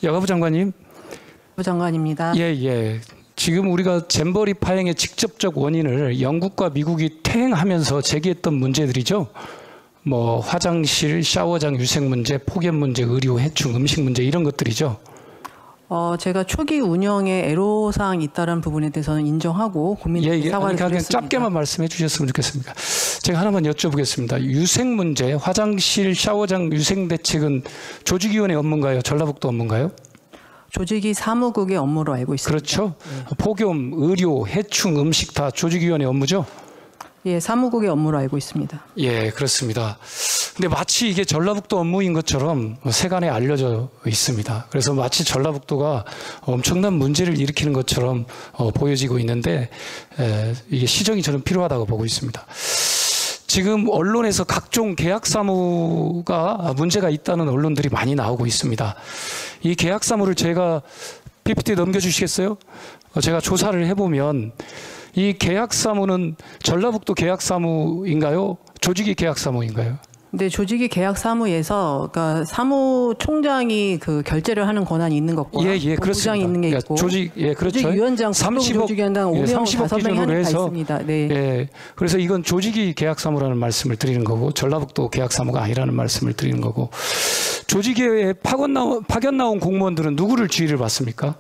여가부 장관님. 부장관입니다. 예. 지금 우리가 잼버리 파행의 직접적 원인을 영국과 미국이 퇴행하면서 제기했던 문제들이죠. 뭐 화장실, 샤워장 유색 문제, 폭염 문제, 의료, 해충, 음식 문제 이런 것들이죠. 제가 초기 운영에 애로사항이 있다는 부분에 대해서는 인정하고 국민들께 사과를 그냥 드렸습니다. 짧게만 말씀해 주셨으면 좋겠습니다. 제가 하나만 여쭤보겠습니다. 유색 문제, 화장실, 샤워장 유색 대책은 조직위원회 업무인가요? 전라북도 업무인가요? 조직위 사무국의 업무로 알고 있습니다. 그렇죠. 폭염, 의료, 해충, 음식 다 조직위원회 업무죠? 예, 사무국의 업무로 알고 있습니다. 예, 그렇습니다. 근데 마치 이게 전라북도 업무인 것처럼 세간에 알려져 있습니다. 그래서 마치 전라북도가 엄청난 문제를 일으키는 것처럼 보여지고 있는데 이게 시정이 저는 필요하다고 보고 있습니다. 지금 언론에서 각종 계약 사무가 문제가 있다는 언론들이 많이 나오고 있습니다. 이 계약 사무를 제가 PPT 넘겨주시겠어요? 제가 조사를 해보면 이 계약 사무는 전라북도 계약 사무인가요? 조직위 계약 사무인가요? 네, 조직위 계약 사무에서 그러니까 사무총장이 그 결재를 하는 권한이 있는 것과 본부장이 있는 게 있고 그렇죠. 조직위원장, 공동조직위원장 5명, 5명이 하는 게 있습니다. 네. 예, 그래서 이건 조직위 계약 사무라는 말씀을 드리는 거고 전라북도 계약 사무가 아니라는 말씀을 드리는 거고 조직위에 파견 나온 공무원들은 누구를 지휘를 받습니까?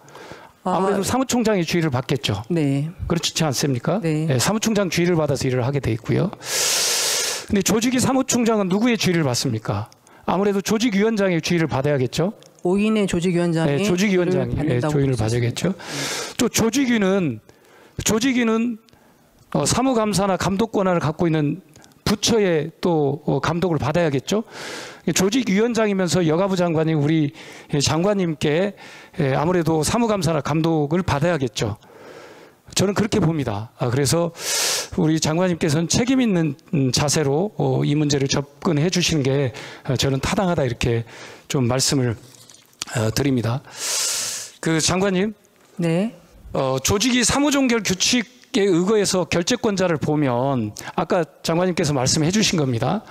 아무래도 사무총장의 지휘를 받겠죠. 네. 그렇지 않습니까? 네. 네, 사무총장 지휘를 받아서 일을 하게 돼 있고요. 근데 조직위 사무총장은 누구의 지휘를 받습니까? 아무래도 조직위원장의 지휘를 받아야겠죠. 5인의 조직위원장이 조직위원장의 지휘를 받아야겠죠. 또 조직위는 사무감사나 감독 권한을 갖고 있는 부처의 또 감독을 받아야겠죠. 조직위원장이면서 여가부 장관이 우리 장관님께 아무래도 사무감사나 감독을 받아야겠죠. 저는 그렇게 봅니다. 그래서 우리 장관님께서는 책임 있는 자세로 이 문제를 접근해 주시는 게 저는 타당하다 이렇게 좀 말씀을 드립니다. 그 장관님, 네. 조직위 사무종결 규칙에 의거해서 결재권자를 보면 아까 장관님께서 말씀해 주신 겁니다.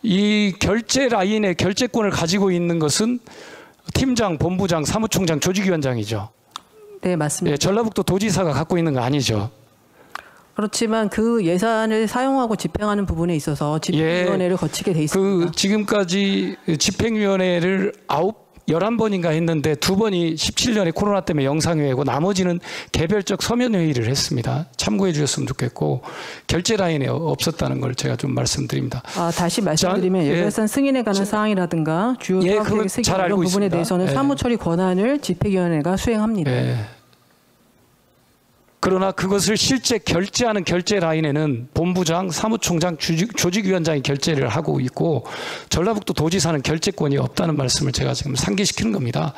이 결재 라인의 결재권을 가지고 있는 것은 팀장, 본부장, 사무총장, 조직위원장이죠. 네, 맞습니다. 예, 전라북도 도지사가 갖고 있는 거 아니죠. 그렇지만 그 예산을 사용하고 집행하는 부분에 있어서 집행위원회를 거치게 돼 있습니다. 지금까지 집행위원회를 11번인가 했는데 2번이 17년에 코로나 때문에 영상회의고 나머지는 개별적 서면회의를 했습니다. 참고해 주셨으면 좋겠고 결재 라인에 없었다는 걸 제가 좀 말씀드립니다. 다시 말씀드리면 예산 승인에 관한 사항이라든가 주요 사업계획 승인 이런 부분에 대해서는 사무처리 권한을 집행위원회가 수행합니다. 그러나 그것을 실제 결재하는 결재 라인에는 본부장, 사무총장, 조직위원장이 결재를 하고 있고 전라북도 도지사는 결재권이 없다는 말씀을 제가 지금 상기시키는 겁니다.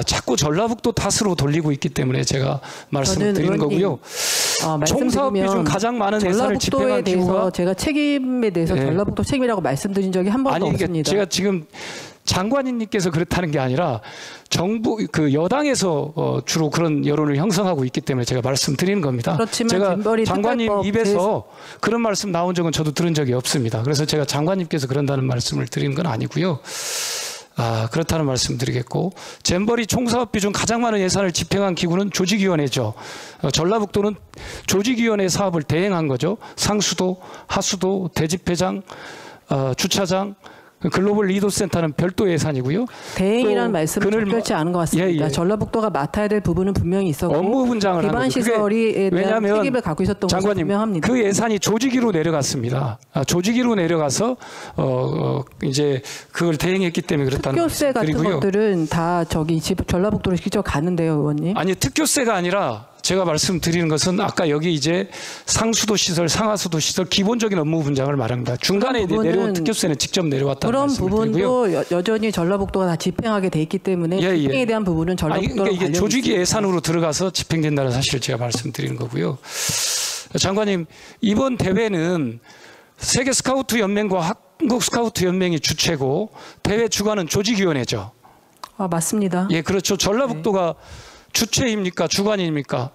자꾸 전라북도 탓으로 돌리고 있기 때문에 제가 말씀을 드리는 거고요. 총사업비 중 가장 많은 예산을 집행한 기구가 제가 책임에 대해서 전라북도 책임이라고 말씀드린 적이 한 번도 없습니다. 제가 지금 장관님께서 그렇다는 게 아니라 정부 여당에서 주로 그런 여론을 형성하고 있기 때문에 제가 말씀드리는 겁니다. 그렇지만 제가 장관님 입에서 그런 말씀 나온 적은 저도 들은 적이 없습니다. 그래서 제가 장관님께서 그런다는 말씀을 드리는 건 아니고요. 그렇다는 말씀 드리겠고 잼버리 총사업비 중 가장 많은 예산을 집행한 기구는 조직위원회죠. 전라북도는 조직위원회 사업을 대행한 거죠. 상수도, 하수도, 대집회장, 주차장, 글로벌 리더 센터는 별도 예산이고요. 대행이라는 말씀은 적절치 않은 것 같습니다. 전라북도가 맡아야 될 부분은 분명히 있었고 업무 분장을 기반 시설에 대한 책임을 갖고 있었던 것은 분명합니다. 그 예산이 조직위로 내려갔습니다. 조직위로 내려가서 이제 그걸 대행했기 때문에 그렇다는 특교세 같은 것들은 다 전라북도로 직접 가는데요, 의원님. 아니 특교세가 아니라 제가 말씀드리는 것은 아까 여기 이제 상수도 시설, 상하수도 시설 기본적인 업무 분장을 말합니다. 중간에 내려온 특교세는 직접 내려왔다는 말씀을 드리고요. 그런 부분도 여전히 전라북도가 다 집행하게 돼 있기 때문에 집행에 대한 부분은 전라북도랑 이게 조직위 예산으로 들어가서 집행된다는 사실을 제가 말씀드리는 거고요. 장관님, 이번 대회는 세계 스카우트 연맹과 한국 스카우트 연맹이 주최고 대회 주관은 조직위원회죠. 맞습니다. 예, 그렇죠. 전라북도가 주체입니까? 주관입니까?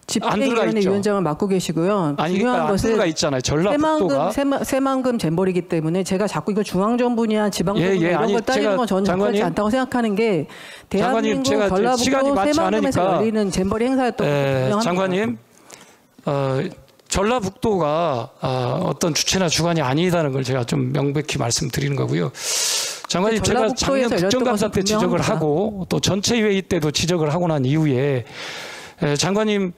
집행위원회 위원장을 맡고 계시고요. 아니, 중요한 안 것은 들어가 있잖아요. 전라북도가 새만금 잼버리기 때문에 제가 자꾸 이거 중앙정부냐 지방정부냐 이런 걸 따지는 건 저는 그렇지 않다고 생각하는 게 대한민국 전라북도 새만금에서 열리는 잼버리 행사였던 것을 분명합니다. 장관님, 전라북도가 어떤 주체나 주관이 아니다는 걸 제가 좀 명백히 말씀드리는 거고요. 장관님, 제가 작년 국정감사 때 지적을 하고 또 전체 회의 때도 지적을 하고 난 이후에 장관님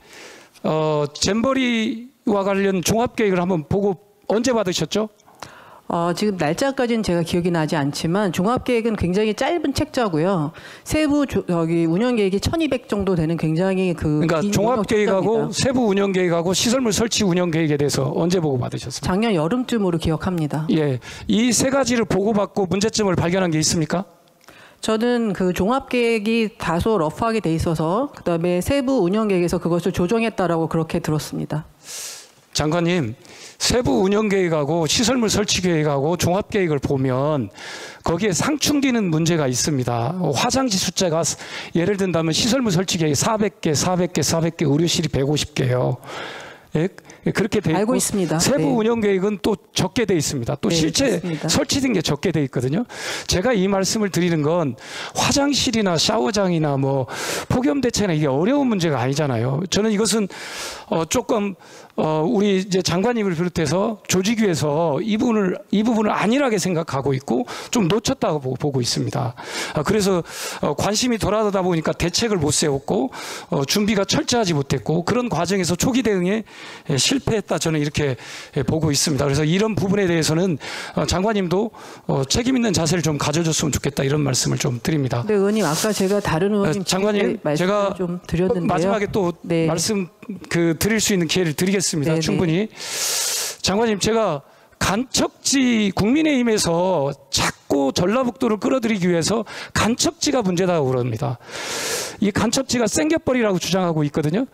잼버리와 관련 종합계획을 한번 보고 언제 받으셨죠? 지금 날짜까지는 제가 기억이 나지 않지만 종합계획은 굉장히 짧은 책자고요. 세부 운영계획이 1,200 정도 되는 굉장히 그러니까 종합계획하고 세부 운영계획하고 시설물 설치 운영계획에 대해서 언제 보고받으셨습니까? 작년 여름쯤으로 기억합니다. 예, 이 세 가지를 보고받고 문제점을 발견한 게 있습니까? 저는 그 종합계획이 다소 러프하게 돼 있어서 그다음에 세부 운영계획에서 그것을 조정했다라고 그렇게 들었습니다. 장관님, 세부 운영계획하고 시설물 설치계획하고 종합계획을 보면 거기에 상충되는 문제가 있습니다. 화장지 숫자가 예를 든다면 시설물 설치계획이 400개, 400개, 400개, 의료실이 150개예요. 예? 그렇게 돼 있고 알고 있습니다. 세부 네. 운영계획은 또 적게 돼 있습니다. 또 네, 실제 그렇습니다. 설치된 게 적게 돼 있거든요. 제가 이 말씀을 드리는 건 화장실이나 샤워장이나 뭐 폭염대책이나 이게 어려운 문제가 아니잖아요. 저는 이것은 조금 우리 이제 장관님을 비롯해서 조직위에서 이 부분을 안일하게 생각하고 있고 좀 놓쳤다고 보고 있습니다. 그래서 관심이 덜하다 보니까 대책을 못 세웠고 준비가 철저하지 못했고 그런 과정에서 초기 대응에 실패했다, 저는 이렇게 보고 있습니다. 그래서 이런 부분에 대해서는 장관님도 책임 있는 자세를 좀 가져줬으면 좋겠다, 이런 말씀을 좀 드립니다. 네, 의원님, 아까 제가 다른 의원님 장관님, 제가 좀 드렸는데요. 마지막에 또 네. 말씀 드릴 수 있는 기회를 드리겠습니다. 네네. 충분히. 장관님, 제가 간척지, 국민의힘에서 자꾸 전라북도를 끌어들이기 위해서 간척지가 문제다고 그럽니다. 이 간척지가 생겨버리라고 주장하고 있거든요.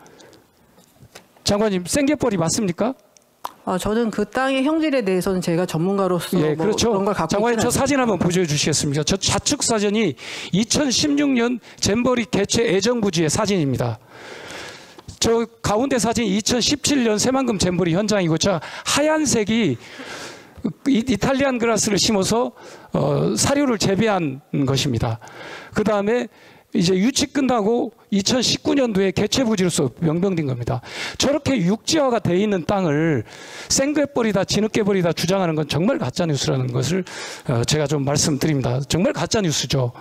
장관님, 생겨버리 맞습니까? 저는 그 땅의 형질에 대해서는 제가 전문가로서 예, 그렇죠. 그런 걸 갖고 장관님, 저 있지는 사진 한번 보여주시겠습니까? 저 좌측 사진이 2016년 잼버리 개최 애정부지의 사진입니다. 저 가운데 사진 2017년 새만금 잼버리 현장이고, 저 하얀색이 이탈리안 그라스를 심어서 사료를 재배한 것입니다. 그 다음에 이제 유치 끝나고 2019년도에 개최부지로서 명명된 겁니다. 저렇게 육지화가 돼 있는 땅을 생개버리다, 진흙개버리다 주장하는 건 정말 가짜뉴스라는 것을 제가 좀 말씀드립니다. 정말 가짜뉴스죠.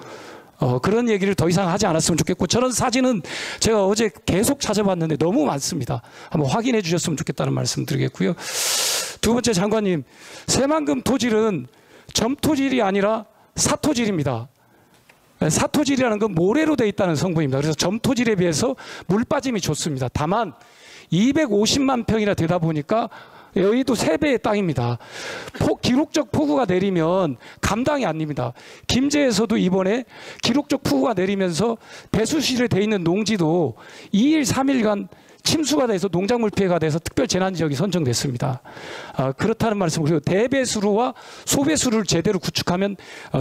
그런 얘기를 더 이상 하지 않았으면 좋겠고, 저런 사진은 제가 어제 계속 찾아봤는데 너무 많습니다. 한번 확인해 주셨으면 좋겠다는 말씀 드리겠고요. 두 번째, 장관님, 새만금 토질은 점토질이 아니라 사토질입니다. 사토질이라는 건 모래로 되어 있다는 성분입니다. 그래서 점토질에 비해서 물 빠짐이 좋습니다. 다만 250만 평이나 되다 보니까 여의도 3배의 땅입니다. 기록적 폭우가 내리면 감당이 안 됩니다. 김제에서도 이번에 기록적 폭우가 내리면서 배수실에 돼 있는 농지도 2일, 3일간 침수가 돼서 농작물 피해가 돼서 특별 재난 지역이 선정됐습니다. 그렇다는 말씀, 그리고 대배수로와 소배수를 제대로 구축하면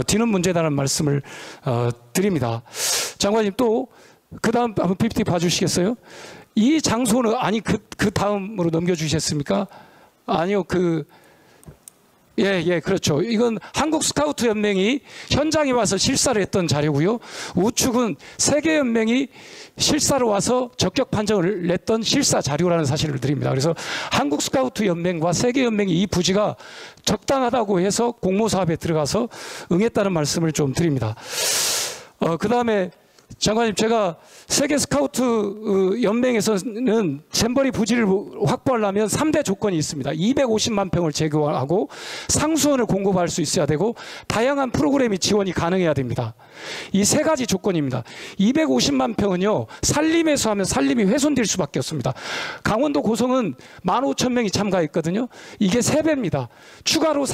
뒤는 문제다는 말씀을 드립니다. 장관님, 또 그 다음 한번 PPT 봐주시겠어요? 이 장소는 아니 그 다음으로 넘겨주시겠습니까? 아니요, 예, 그렇죠. 이건 한국 스카우트 연맹이 현장에 와서 실사를 했던 자료고요. 우측은 세계 연맹이 실사로 와서 적격 판정을 냈던 실사 자료라는 사실을 드립니다. 그래서 한국 스카우트 연맹과 세계 연맹이 이 부지가 적당하다고 해서 공모 사업에 들어가서 응했다는 말씀을 좀 드립니다. 그 다음에 장관님, 제가 세계 스카우트 연맹에서는 잼버리 부지를 확보하려면 3대 조건이 있습니다. 250만 평을 제거하고 상수원을 공급할 수 있어야 되고 다양한 프로그램이 지원이 가능해야 됩니다. 이 세 가지 조건입니다. 250만 평은요, 산림에서 하면 산림이 훼손될 수밖에 없습니다. 강원도 고성은 15,000명이 참가했거든요. 이게 3배입니다. 추가로